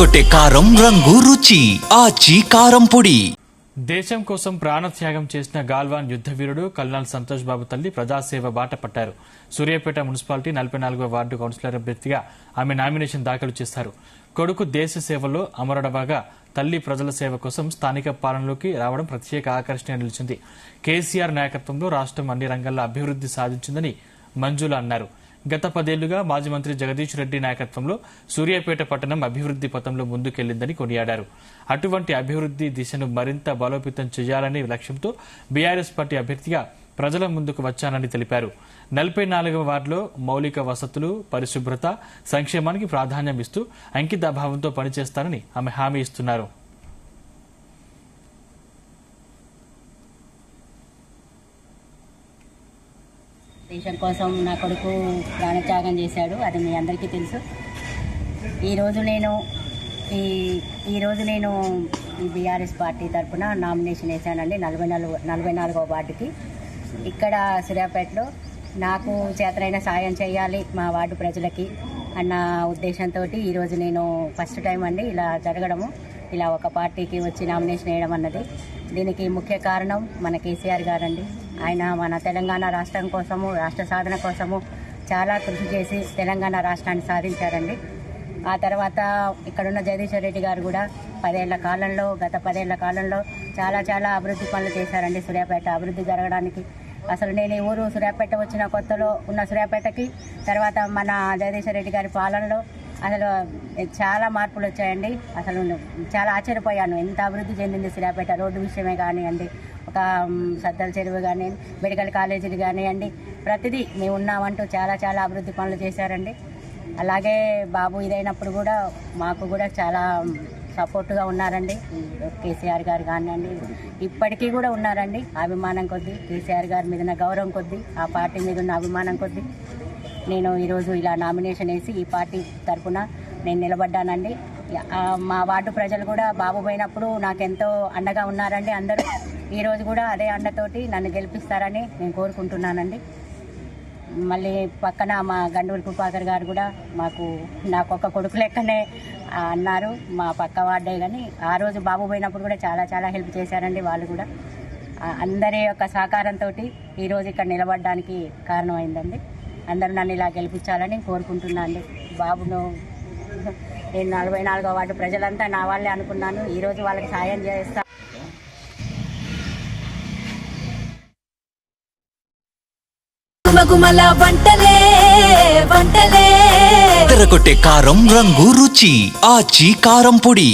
ఎర్రగొట్టే కారం రంగు రుచి ఆచి కారం పొడి. దేశం కోసం ప్రాణత్యాగం చేసిన గాల్వాన్ యుద్ధ వీరుడు కల్నల్ సంతోష్ బాబు తల్లి ప్రజాసేవ బాట పట్టారు. సూర్యాపేట మున్సిపాలిటీ 44వ వార్డు కౌన్సిలర్ అభ్యర్థిగా ఆమె నామినేషన్ దాఖలు చేశారు. కొడుకు దేశ సేవలో అమరుడవగా తల్లి ప్రజల సేవ కోసం స్థానిక పాలనలోకి రావడం ప్రత్యేక ఆకర్షణ నిలిచింది. కేసీఆర్ నాయకత్వంలో రాష్ట్రం అన్ని రంగాల్లో అభివృద్ధి సాధించిందని మంజుల అన్నారు. గత 10 ఏళ్లుగా మాజీ మంత్రి జగదీష్ రెడ్డి నాయకత్వంలో సూర్యాపేట పట్టణం అభివృద్ధి పథంలో ముందుకెళ్లిందని కొనియాడారు. అటువంటి అభివృద్ధి దిశను మరింత బలోపేతం చేయాలనే లక్ష్యంతో బీఆర్ఎస్ పార్టీ అభ్యర్థిగా ప్రజల ముందుకు వచ్చానని తెలిపారు. 44వ వార్డులో మౌలిక వసతులు, పరిశుభ్రత, సంక్షేమానికి ప్రాధాన్యం ఇస్తూ అంకితభావంతో పనిచేస్తారని ఆమె హామీ ఇస్తున్నారు. దేశం కోసం నా కొడుకు ప్రాణత్యాగం చేశాడు. అది మీ అందరికీ తెలుసు. ఈరోజు నేను ఈ బీఆర్ఎస్ పార్టీ తరఫున నామినేషన్ వేశానండి 44వ వార్డుకి. ఇక్కడ సూర్యాపేటలో నాకు చేతనైన సాయం చేయాలి మా వార్డు ప్రజలకి అన్న ఉద్దేశంతో ఈరోజు నేను ఫస్ట్ టైం అండి ఇలా జరగడము, ఇలా ఒక పార్టీకి వచ్చి నామినేషన్ వేయడం అన్నది. దీనికి ముఖ్య కారణం మన కేసీఆర్ గారండి. ఆయన మన తెలంగాణ రాష్ట్రం కోసము, రాష్ట్ర సాధన కోసము చాలా కృషి చేసి తెలంగాణ రాష్ట్రాన్ని సాధించారండి. ఆ తర్వాత ఇక్కడున్న జగదీష్ రెడ్డి గారు కూడా గత 10 ఏళ్ల కాలంలో చాలా అభివృద్ధి పనులు చేశారండి. సూర్యాపేట అభివృద్ధి జరగడానికి అసలు నేను ఈ ఊరు సూర్యాపేట వచ్చిన కొత్తలో ఉన్న సూర్యాపేటకి తర్వాత మన జగదీష్ రెడ్డి గారి పాలనలో అసలు చాలా మార్పులు వచ్చాయండి. అసలు చాలా ఆశ్చర్యపోయాను ఎంత అభివృద్ధి చెందింది సూర్యాపేట. రోడ్డు విషయమే కానివ్వండి, ఒక సద్దల చెరువు కానీ, మెడికల్ కాలేజీలు కానివ్వండి, ప్రతిదీ మేము ఉన్నామంటూ చాలా అభివృద్ధి పనులు చేశారండి. అలాగే బాబు ఇదైనప్పుడు కూడా మాకు కూడా చాలా సపోర్టుగా ఉన్నారండి. కేసీఆర్ గారు కానివ్వండి, ఇప్పటికీ కూడా ఉన్నారండి. అభిమానం కొద్దీ, కేసీఆర్ గారి మీద ఉన్న గౌరవం కొద్దీ, ఆ పార్టీ మీద ఉన్న అభిమానం కొద్దీ నేను ఈరోజు ఇలా నామినేషన్ వేసి ఈ పార్టీ తరఫున నేను నిలబడ్డానండి. మా వార్డు ప్రజలు కూడా బాబు పోయినప్పుడు నాకెంతో అండగా ఉన్నారండి. అందరూ ఈరోజు కూడా అదే అండతోటి నన్ను గెలిపిస్తారని నేను కోరుకుంటున్నానండి. మళ్ళీ పక్కన మా గండూరు కృపాకర్ గారు కూడా నాకు ఒక కొడుకు లెక్కనే అన్నారు. మా పక్క వార్డే కానీ ఆ రోజు బాబు పోయినప్పుడు కూడా చాలా హెల్ప్ చేశారండి. వాళ్ళు కూడా అందరి యొక్క సహకారంతో ఈరోజు ఇక్కడ నిలబడడానికి కారణమైందండి. అందరూ నన్ను ఇలా గెలిపించాలని కోరుకుంటున్నాను అండి. బాబును నేను 44వ వార్డు ప్రజలంతా నా వాళ్ళే అనుకున్నాను. ఈరోజు వాళ్ళకి సాయం చేస్తాను. ఎర్రగొట్టే కారం రంగు రుచి ఆచి కారం పొడి.